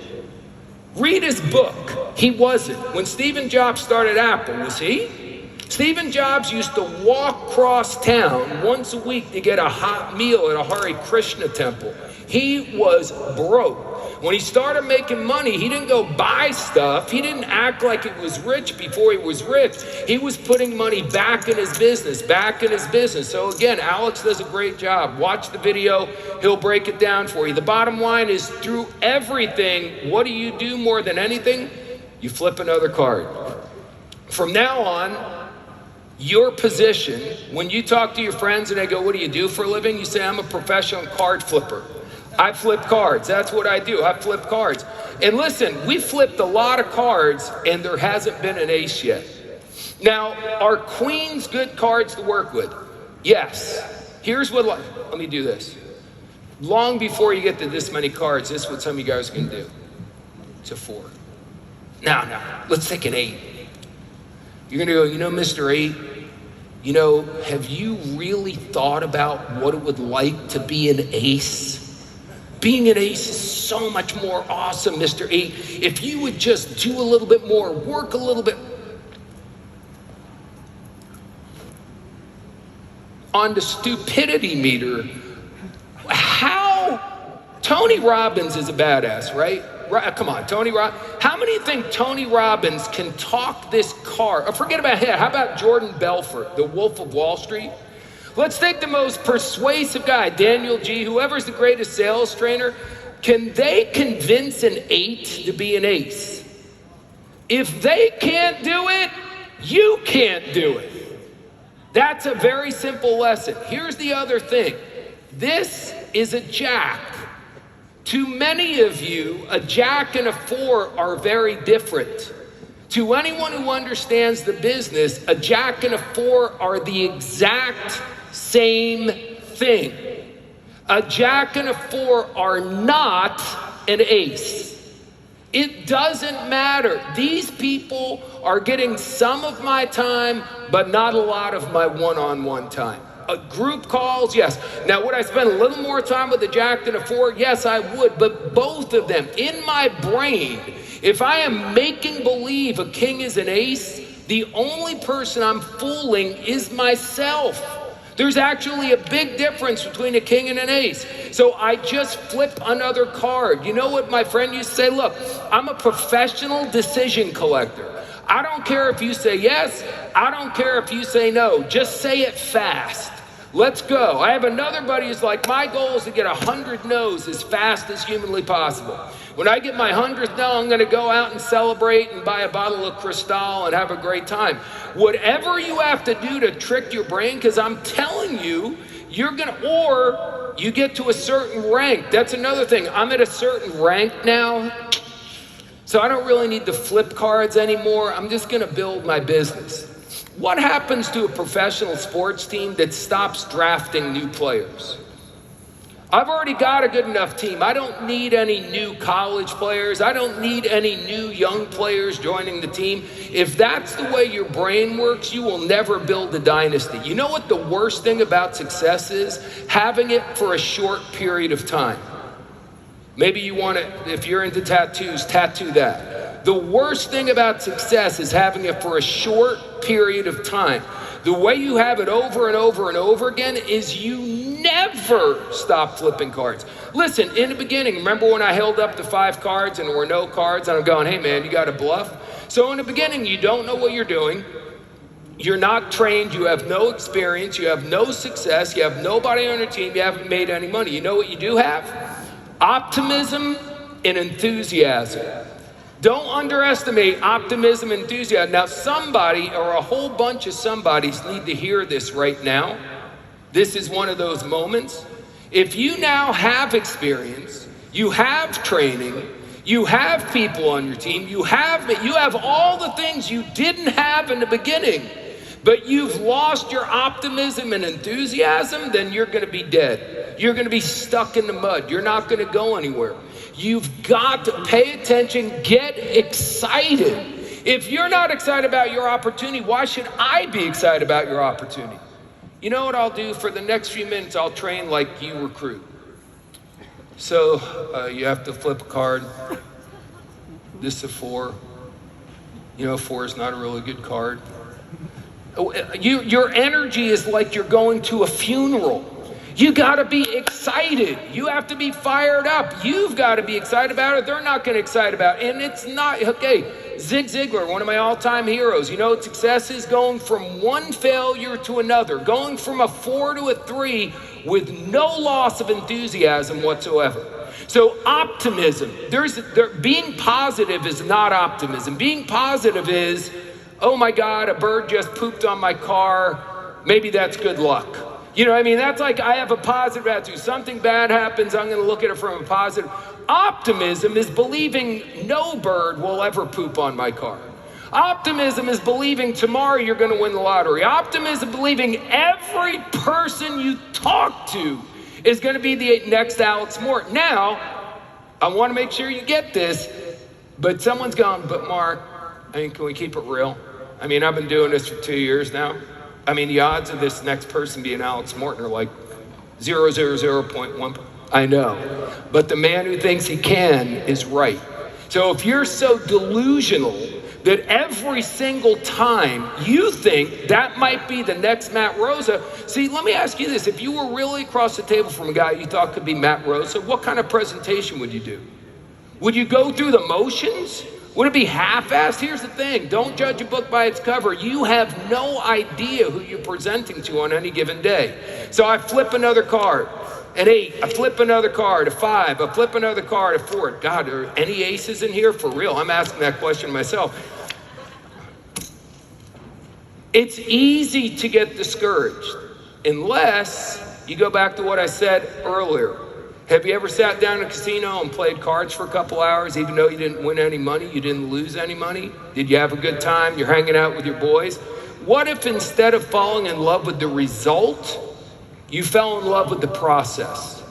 Read his book. He wasn't. When Steve Jobs started Apple, was he? Steve Jobs used to walk across town once a week to get a hot meal at a Hare Krishna temple. He was broke. When he started making money, he didn't go buy stuff. He didn't act like it was rich before he was rich. He was putting money back in his business, back in his business. So again, Alex does a great job. Watch the video. He'll break it down for you. The bottom line is, through everything, what do you do more than anything? You flip another card. From now on, your position, when you talk to your friends and they go, what do you do for a living? You say, I'm a professional card flipper. I flip cards. That's what I do. I flip cards. And listen, we flipped a lot of cards and there hasn't been an ace yet. Now, are queens good cards to work with? Yes. Here's what, let me do this. Long before you get to this many cards, this is what some of you guys can do. It's a 4. Now, let's take an 8. You're going to go, Mr. 8, have you really thought about what it would like to be an ace? Being an ace is so much more awesome, Mr. 8. If you would just do a little bit more, work a little bit. On the stupidity meter, Tony Robbins is a badass, right? Come on, Tony Robbins. How many think Tony Robbins can talk this car? Forget about him. How about Jordan Belfort, the Wolf of Wall Street? Let's take the most persuasive guy, Daniel G., whoever's the greatest sales trainer. Can they convince an 8 to be an ace? If they can't do it, you can't do it. That's a very simple lesson. Here's the other thing. This is a jack. To many of you, a jack and a 4 are very different. To anyone who understands the business, a jack and a 4 are the exact same thing. A jack and a 4 are not an ace. It doesn't matter. These people are getting some of my time, but not a lot of my one-on-one time. Group calls, yes. Now, would I spend a little more time with a jack than a 4? Yes, I would. But both of them, in my brain, if I am making believe a king is an ace, the only person I'm fooling is myself. There's actually a big difference between a king and an ace. So I just flip another card. You know what my friend used to say? Look, I'm a professional decision collector. I don't care if you say yes. I don't care if you say no. Just say it fast. Let's go. I have another buddy who's like, my goal is to get 100 no's as fast as humanly possible. When I get my 100th no, I'm going to go out and celebrate and buy a bottle of Cristal and have a great time. Whatever you have to do to trick your brain, because I'm telling you, you're going to, or you get to a certain rank. That's another thing. I'm at a certain rank now, so I don't really need to flip cards anymore. I'm just going to build my business. What happens to a professional sports team that stops drafting new players? I've already got a good enough team. I don't need any new college players. I don't need any new young players joining the team. If that's the way your brain works, you will never build a dynasty. You know what the worst thing about success is? Having it for a short period of time. Maybe you want it, if you're into tattoos, tattoo that. The worst thing about success is having it for a short period of time. The way you have it over and over and over again is you never stop flipping cards. Listen, in the beginning, remember when I held up the 5 cards and there were no cards and I'm going, hey man, you got to bluff? So in the beginning, you don't know what you're doing. You're not trained, you have no experience, you have no success, you have nobody on your team, you haven't made any money. You know what you do have? Optimism and enthusiasm. Don't underestimate optimism and enthusiasm. Now somebody or a whole bunch of somebodies need to hear this right now. This is one of those moments. If you now have experience, you have training, you have people on your team, you have all the things you didn't have in the beginning, but you've lost your optimism and enthusiasm, then you're going to be dead. You're going to be stuck in the mud. You're not going to go anywhere. You've got to pay attention, get excited. If you're not excited about your opportunity, why should I be excited about your opportunity? You know what I'll do? For the next few minutes, I'll train like you recruit. So you have to flip a card. This is a 4. You know, 4 is not a really good card. Your energy is like you're going to a funeral. You got to be excited. You have to be fired up. You've got to be excited about it. They're not going to excite about it. And it's not, okay, Zig Ziglar, one of my all-time heroes. You know what success is? Going from one failure to another. Going from a 4 to a 3 with no loss of enthusiasm whatsoever. So optimism, being positive is not optimism. Being positive is, oh my God, a bird just pooped on my car. Maybe that's good luck. You know what I mean? That's like I have a positive attitude. Something bad happens, I'm going to look at it from a positive. Optimism is believing no bird will ever poop on my car. Optimism is believing tomorrow you're going to win the lottery. Optimism is believing every person you talk to is going to be the next Alex Morton. Now, I want to make sure you get this, but someone's gone, but Mark, I mean, can we keep it real? I mean, I've been doing this for 2 years now. I mean, the odds of this next person being Alex Morton are like 0.001. I know. But the man who thinks he can is right. So if you're so delusional that every single time you think that might be the next Matt Rosa, see, let me ask you this. If you were really across the table from a guy you thought could be Matt Rosa, what kind of presentation would you do? Would you go through the motions? Would it be half-assed? Here's the thing. Don't judge a book by its cover. You have no idea who you're presenting to on any given day. So I flip another card. An 8, I flip another card, a 5, I flip another card, a 4. God, are any aces in here? For real, I'm asking that question myself. It's easy to get discouraged unless you go back to what I said earlier. Have you ever sat down in a casino and played cards for a couple hours even though you didn't win any money, you didn't lose any money? Did you have a good time? You're hanging out with your boys? What if instead of falling in love with the result, you fell in love with the process?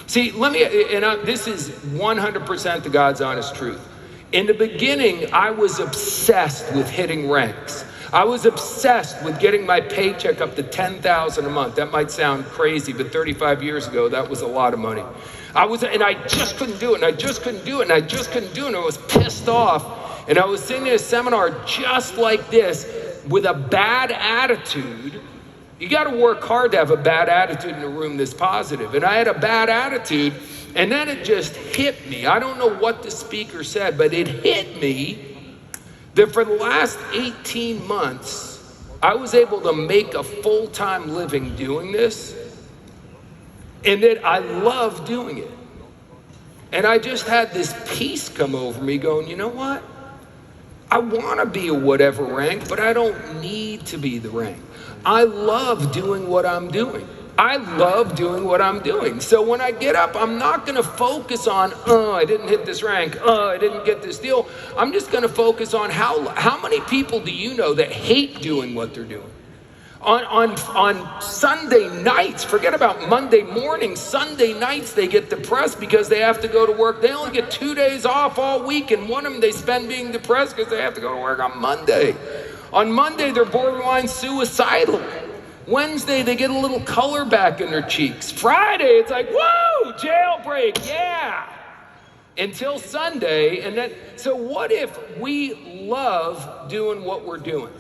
See, this is 100% the God's honest truth. In the beginning, I was obsessed with hitting ranks. I was obsessed with getting my paycheck up to $10,000 a month. That might sound crazy, but 35 years ago, that was a lot of money. And I just couldn't do it, and I just couldn't do it, and I just couldn't do it, and I was pissed off. And I was sitting in a seminar just like this with a bad attitude. You got to work hard to have a bad attitude in a room this positive. And I had a bad attitude, and then it just hit me. I don't know what the speaker said, but it hit me that for the last 18 months, I was able to make a full-time living doing this, and that I love doing it. And I just had this peace come over me going, you know what? I want to be a whatever rank, but I don't need to be the rank. I love doing what I'm doing. I love doing what I'm doing. So when I get up, I'm not going to focus on, I didn't hit this rank. I didn't get this deal. I'm just going to focus on how many people do you know that hate doing what they're doing? On Sunday nights, forget about Monday mornings, Sunday nights they get depressed because they have to go to work. They only get 2 days off all week, and one of them they spend being depressed because they have to go to work on Monday. On Monday, they're borderline suicidal. Wednesday, they get a little color back in their cheeks. Friday, it's like, whoa, jailbreak, yeah. Until Sunday, and then, so what if we love doing what we're doing?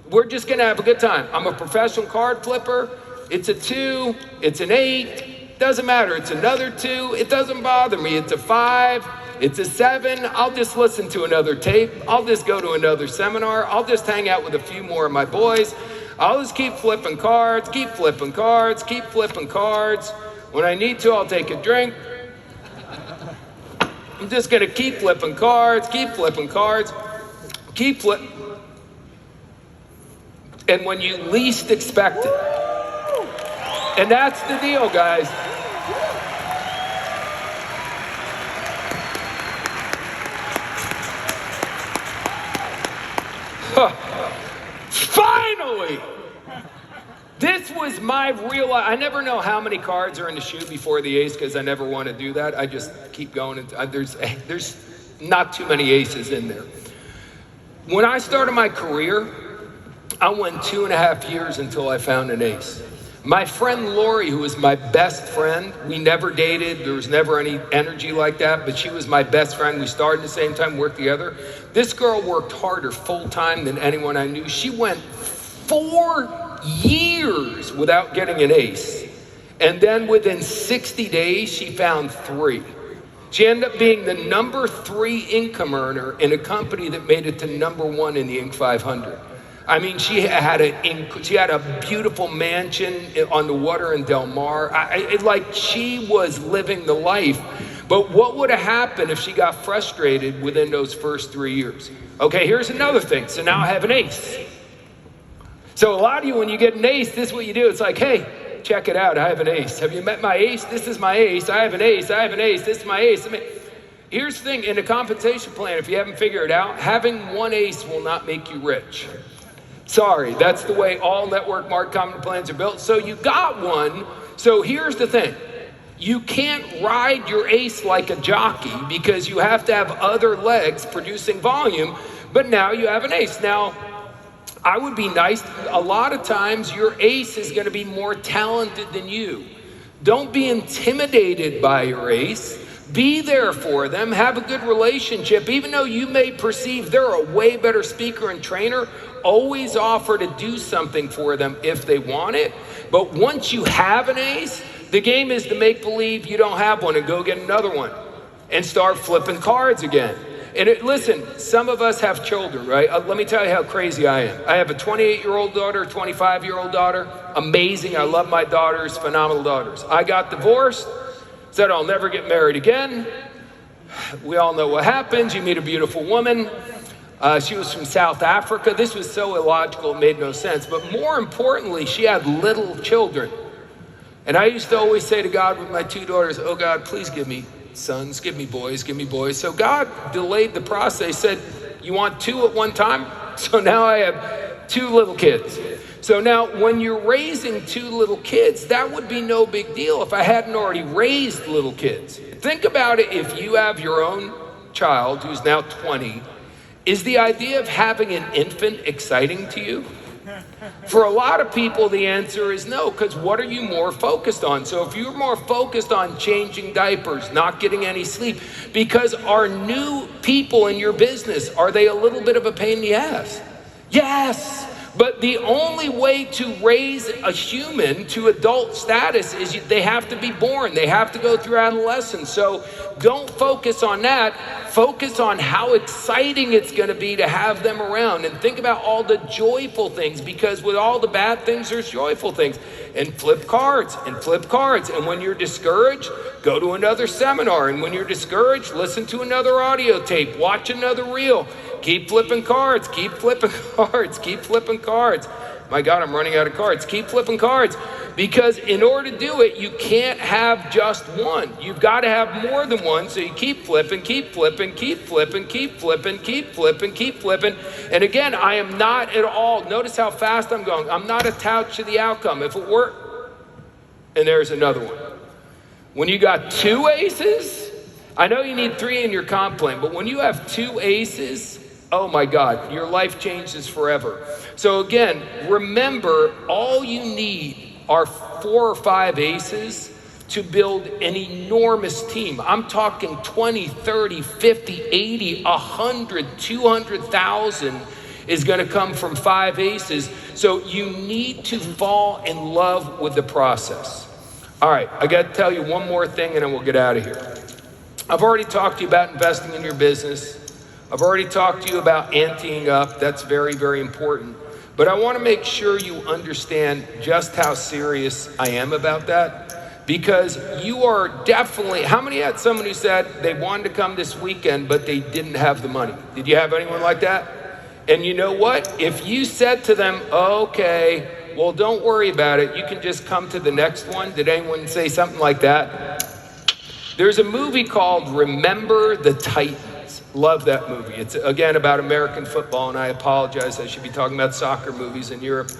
We're just gonna have a good time. I'm a professional card flipper. It's a 2, it's an 8, doesn't matter. It's another 2, it doesn't bother me. It's a 5, it's a 7, I'll just listen to another tape. I'll just go to another seminar. I'll just hang out with a few more of my boys. I'll just keep flipping cards, keep flipping cards, keep flipping cards. When I need to, I'll take a drink. I'm just gonna keep flipping cards, keep flipping cards, keep flipping. And when you least expect it. And that's the deal, guys. Finally! This was my real, I never know how many cards are in the shoe before the ace because I never want to do that. I just keep going. There's not too many aces in there. When I started my career, I went 2.5 years until I found an ace. My friend Lori, who was my best friend, we never dated. There was never any energy like that, but she was my best friend. We started at the same time, worked together. This girl worked harder full-time than anyone I knew. She went 4 years without getting an ace. And then within 60 days, she found 3. She ended up being the number 3 income earner in a company that made it to number 1 in the Inc. 500. I mean, she had a beautiful mansion on the water in Del Mar. She was living the life. But what would have happened if she got frustrated within those first 3 years? Okay, here's another thing. So now I have an ace. So a lot of you, when you get an ace, this is what you do. It's like, hey, check it out. I have an ace. Have you met my ace? This is my ace. I have an ace. I have an ace. This is my ace. Here's the thing. In a compensation plan, if you haven't figured it out, having one ace will not make you rich. Sorry, that's the way all network market plans are built. So you got one. So here's the thing. You can't ride your ace like a jockey because you have to have other legs producing volume, but now you have an ace. Now, I would be nice. A lot of times your ace is going to be more talented than you. Don't be intimidated by your ace. Be there for them. Have a good relationship. Even though you may perceive they're a way better speaker and trainer, always offer to do something for them if they want it. But once you have an ace, the game is to make believe you don't have one and go get another one and start flipping cards again. And listen, some of us have children, right? Let me tell you how crazy I am. I have a 28-year-old daughter, a 25-year-old daughter. Amazing. I love my daughters, phenomenal daughters. I got divorced, said I'll never get married again. We all know what happens. You meet a beautiful woman. She was from South Africa. This was so illogical, it made no sense. But more importantly, she had little children. And I used to always say to God with my two daughters, oh God, please give me sons, give me boys, give me boys. So God delayed the process. He said, you want two at one time? So now I have two little kids. So now when you're raising two little kids, that would be no big deal if I hadn't already raised little kids. Think about it. If you have your own child who's now 20, is the idea of having an infant exciting to you? For a lot of people, the answer is no, because what are you more focused on? So if you're more focused on changing diapers, not getting any sleep, because are new people in your business, are they a little bit of a pain in the ass? Yes. But the only way to raise a human to adult status is they have to be born. They have to go through adolescence. So don't focus on that. Focus on how exciting it's going to be to have them around. And think about all the joyful things, because with all the bad things, there's joyful things. And flip cards and flip cards. And when you're discouraged, go to another seminar. And when you're discouraged, listen to another audio tape. Watch another reel. Keep flipping cards, keep flipping cards, keep flipping cards. My God, I'm running out of cards. Keep flipping cards. Because in order to do it, you can't have just one. You've got to have more than one. So you keep flipping, keep flipping, keep flipping, keep flipping, keep flipping, keep flipping. And again, I am not at all, notice how fast I'm going. I'm not attached to the outcome. If it worked, and there's another one. When you got two aces, I know you need three in your comp plan, but when you have two aces, oh my God, your life changes forever. So again, remember, all you need are 4 or 5 aces to build an enormous team. I'm talking 20, 30, 50, 80, 100, 200,000 is going to come from 5 aces. So you need to fall in love with the process. All right, I got to tell you one more thing and then we'll get out of here. I've already talked to you about investing in your business. I've already talked to you about anteing up. That's very, very important. But I want to make sure you understand just how serious I am about that, because you are definitely, how many had someone who said they wanted to come this weekend, but they didn't have the money? Did you have anyone like that? And you know what? If you said to them, okay, well, don't worry about it, you can just come to the next one. Did anyone say something like that? There's a movie called Remember the Titans. Love that movie. It's, again, about American football, and I apologize. I should be talking about soccer movies in Europe.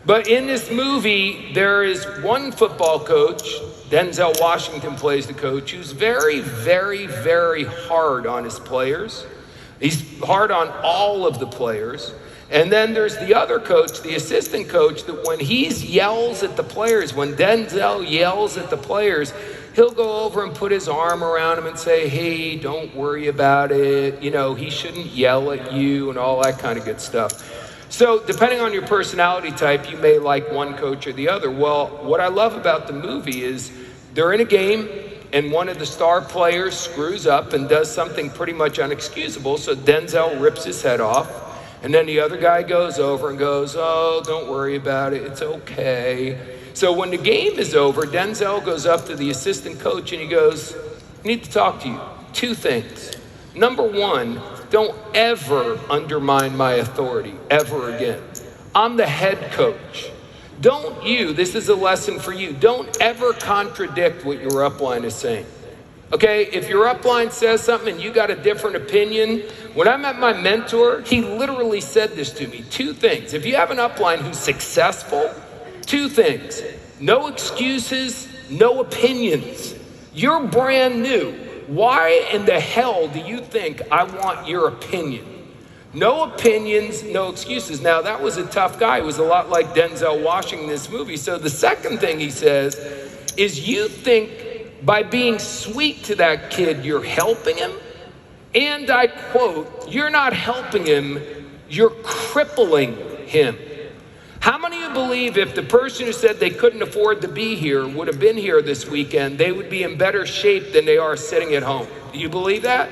But in this movie, there is one football coach, Denzel Washington plays the coach, who's very, very, very hard on his players. He's hard on all of the players. And then there's the other coach, the assistant coach, that when he yells at the players, when Denzel yells at the players, he'll go over and put his arm around him and say, hey, don't worry about it. You know, he shouldn't yell at you and all that kind of good stuff. So depending on your personality type, you may like one coach or the other. Well, what I love about the movie is they're in a game and one of the star players screws up and does something pretty much unexcusable. So Denzel rips his head off. And then the other guy goes over and goes, oh, don't worry about it. It's okay. So when the game is over, Denzel goes up to the assistant coach and he goes, I need to talk to you. 2 things. Number 1, don't ever undermine my authority, ever again. I'm the head coach. Don't you, this is a lesson for you, don't ever contradict what your upline is saying. Okay, if your upline says something and you got a different opinion, when I met my mentor, he literally said this to me. 2 things. If you have an upline who's successful, 2 things. No excuses, no opinions. You're brand new. Why in the hell do you think I want your opinion? No opinions, no excuses. Now, that was a tough guy. He was a lot like Denzel Washington in this movie. So the second thing he says is you think by being sweet to that kid, you're helping him. And I quote, you're not helping him, you're crippling him. How many of you believe if the person who said they couldn't afford to be here would have been here this weekend, they would be in better shape than they are sitting at home? Do you believe that?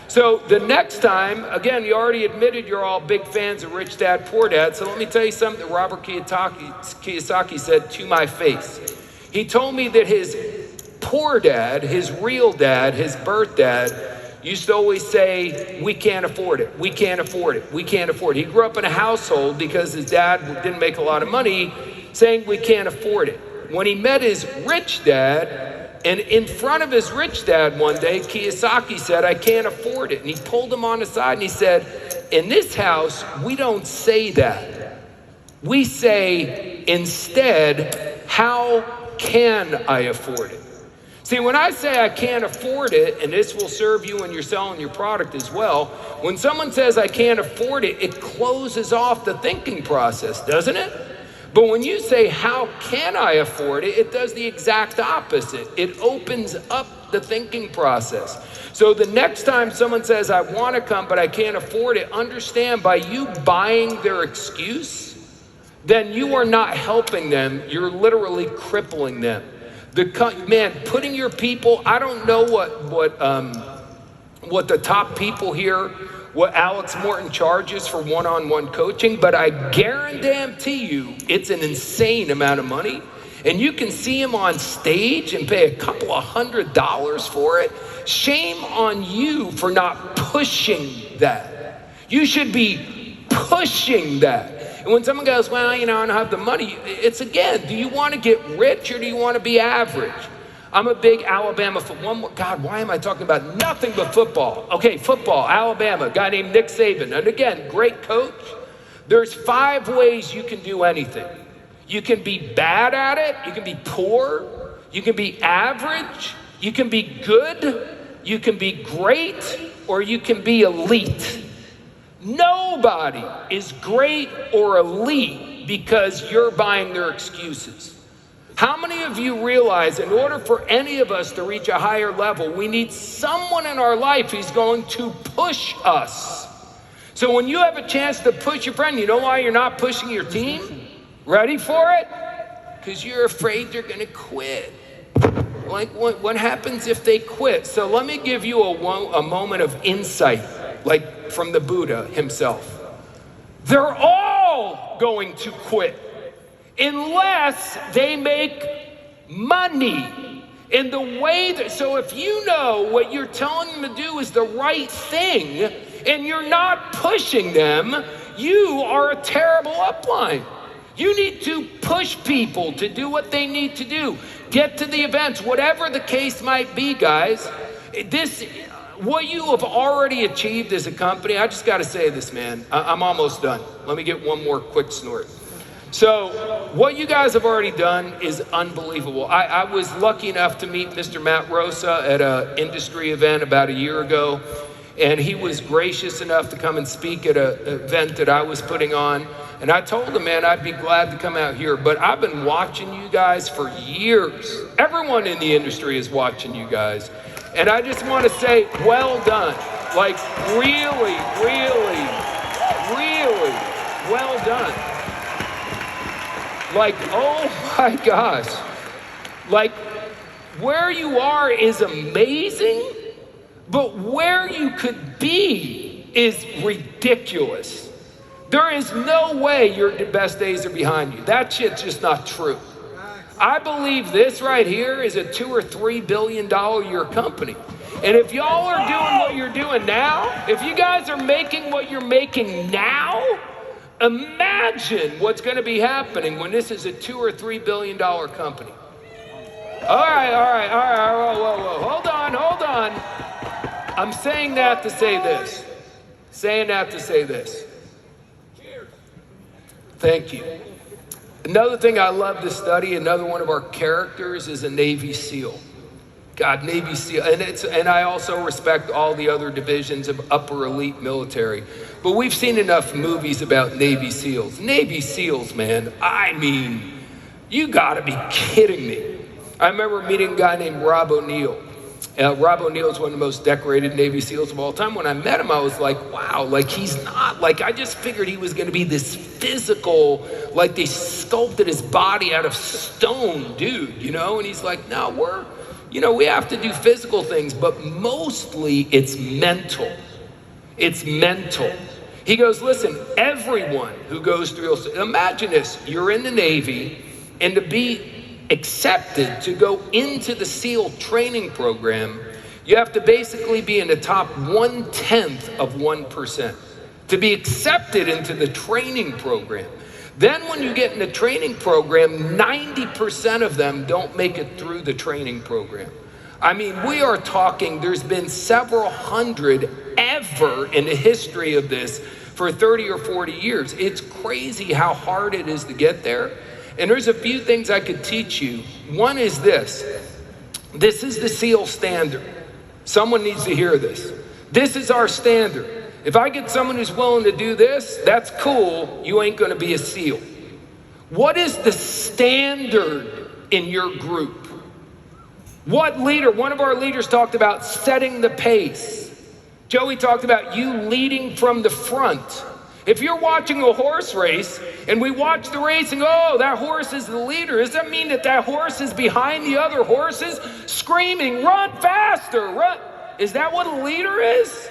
So the next time, again, you already admitted you're all big fans of Rich Dad, Poor Dad. So let me tell you something that Robert Kiyosaki said to my face. He told me that his poor dad, his real dad, his birth dad, used to always say, we can't afford it, we can't afford it, we can't afford it. He grew up in a household because his dad didn't make a lot of money, saying we can't afford it. When he met his rich dad, and in front of his rich dad one day, Kiyosaki said, I can't afford it. And he pulled him on the side and he said, in this house, we don't say that. We say instead, how can I afford it? See, when I say I can't afford it, and this will serve you when you're selling your product as well, when someone says I can't afford it, it closes off the thinking process, doesn't it? But when you say, how can I afford it? It does the exact opposite. It opens up the thinking process. So the next time someone says, I want to come, but I can't afford it, understand by you buying their excuse, then you are not helping them. You're literally crippling them. Man, putting your people, I don't know what the top people here, what Alex Morton charges for one-on-one coaching, but I guarantee you it's an insane amount of money. And you can see him on stage and pay a couple of $100s for it. Shame on you for not pushing that. You should be pushing that. And when someone goes, well, I don't have the money, it's again, do you want to get rich or do you want to be average? I'm a big Alabama football. God, why am I talking about nothing but football? Okay, football, Alabama, a guy named Nick Saban. And again, great coach. There's 5 ways you can do anything. You can be bad at it. You can be poor. You can be average. You can be good. You can be great. Or you can be elite. Nobody is great or elite because you're buying their excuses. How many of you realize in order for any of us to reach a higher level, we need someone in our life who's going to push us? So when you have a chance to push your friend, you know why you're not pushing your team? Ready for it? Because you're afraid they're going to quit. Like what happens if they quit? So let me give you a moment of insight, like from the Buddha himself. They're all going to quit unless they make money. In the way that, so if you know what you're telling them to do is the right thing and you're not pushing them, you are a terrible upline. You need to push people to do what they need to do. Get to the events, whatever the case might be, guys. What you have already achieved as a company, I just got to say this, man. I'm almost done. Let me get one more quick snort. So what you guys have already done is unbelievable. I was lucky enough to meet Mr. Matt Rosa at an industry event about a year ago, and he was gracious enough to come and speak at an event that I was putting on. And I told him, man, I'd be glad to come out here, but I've been watching you guys for years. Everyone in the industry is watching you guys. And I just want to say, well done. Like, really, really, really well done. Like, oh my gosh. Like, where you are is amazing, but where you could be is ridiculous. There is no way your best days are behind you. That shit's just not true. I believe this right here is a $2 or $3 billion a year company. And if y'all are doing what you're doing now, if you guys are making what you're making now, imagine what's going to be happening when this is a $2 or $3 billion company. All right. Whoa. Hold on. I'm saying that to say this. Thank you. Another thing I love to study, another one of our characters is a Navy SEAL. God, Navy SEAL, and I also respect all the other divisions of upper elite military. But we've seen enough movies about Navy SEALs. Navy SEALs, man, I mean, you gotta be kidding me. I remember meeting a guy named Rob O'Neill. Rob O'Neill is one of the most decorated Navy SEALs of all time. When I met him, I was like, wow, like he's not, like I just figured he was gonna be this physical, like they sculpted his body out of stone dude, you know? And he's like, no, we have to do physical things, but mostly it's mental. It's mental. He goes, listen, everyone who goes through, imagine this, you're in the Navy, and to be accepted to go into the SEAL training program, you have to basically be in the top 1/10 of 1% to be accepted into the training program. Then when you get in the training program, 90% of them don't make it through the training program. I mean, we are talking, there's been several hundred ever in the history of this for 30 or 40 years. It's crazy how hard it is to get there. And there's a few things I could teach you. One is this. This is the SEAL standard. Someone needs to hear this. This is our standard. If I get someone who's willing to do this, that's cool. You ain't going to be a SEAL. What is the standard in your group? What leader? One of our leaders talked about setting the pace. Joey talked about you leading from the front. If you're watching a horse race and we watch the race and go, oh, that horse is the leader, does that mean that that horse is behind the other horses screaming, run faster, run? Is that what a leader is?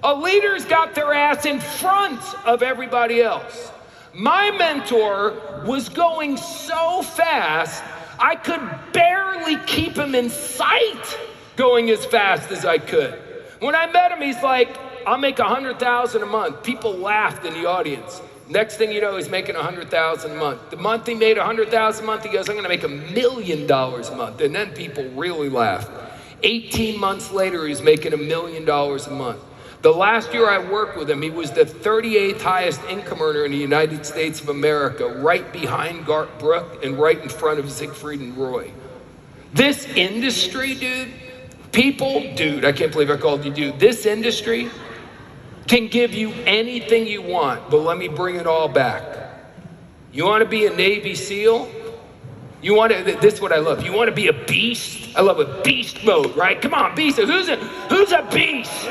A leader's got their ass in front of everybody else. My mentor was going so fast, I could barely keep him in sight going as fast as I could. When I met him, he's like, I'll make $100,000 a month. People laughed in the audience. Next thing you know, he's making $100,000 a month. The month he made $100,000 a month, he goes, I'm gonna make $1 million a month. And then people really laughed. 18 months later, he's making $1 million a month. The last year I worked with him, he was the 38th highest income earner in the United States of America, right behind Garth Brooks and right in front of Siegfried and Roy. This industry, dude, I can't believe I called you dude. This industry can give you anything you want, but let me bring it all back. You want to be a Navy SEAL? This is what I love. You want to be a beast? I love a beast mode, right? Come on, beast. Who's a beast?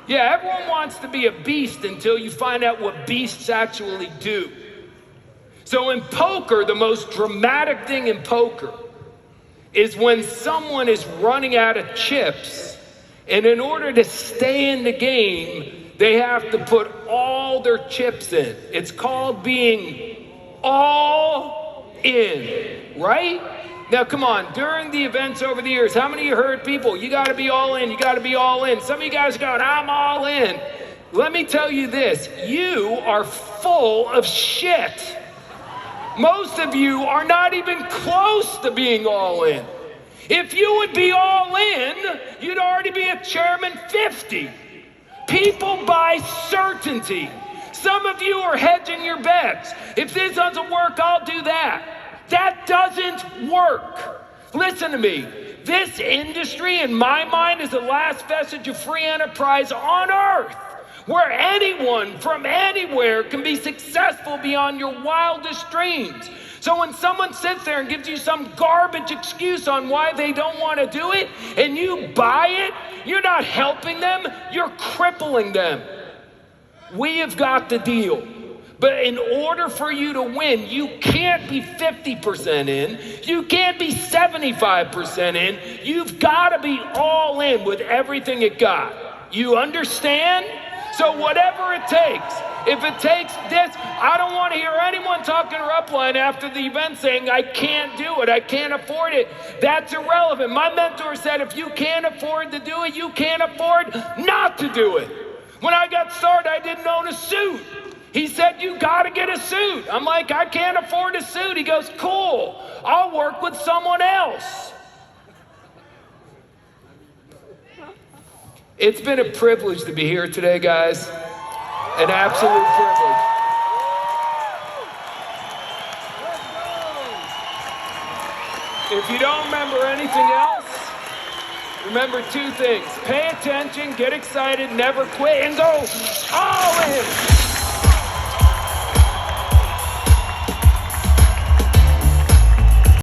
Yeah, everyone wants to be a beast until you find out what beasts actually do. So in poker, the most dramatic thing in poker is when someone is running out of chips, and in order to stay in the game, they have to put all their chips in. It's called being all in, right? Now, come on, during the events over the years, how many of you heard people, you gotta be all in, you gotta be all in. Some of you guys are going, I'm all in. Let me tell you this, you are full of shit. Most of you are not even close to being all in. If you would be all in, you'd already be a chairman 50. People buy certainty. Some of you are hedging your bets. If this doesn't work, I'll do that. That doesn't work. Listen to me. This industry, in my mind, is the last vestige of free enterprise on earth, where anyone from anywhere can be successful beyond your wildest dreams. So when someone sits there and gives you some garbage excuse on why they don't want to do it, and you buy it, you're not helping them, you're crippling them. We have got the deal. But in order for you to win, you can't be 50% in, you can't be 75% in, you've got to be all in with everything it got. You understand? So whatever it takes, if it takes this, I don't want to hear anyone talking to upline after the event saying, I can't do it, I can't afford it. That's irrelevant. My mentor said, if you can't afford to do it, you can't afford not to do it. When I got started, I didn't own a suit. He said, you got to get a suit. I'm like, I can't afford a suit. He goes, cool, I'll work with someone else. It's been a privilege to be here today, guys. An absolute privilege. If you don't remember anything else, remember two things. Pay attention, get excited, never quit, and go all in.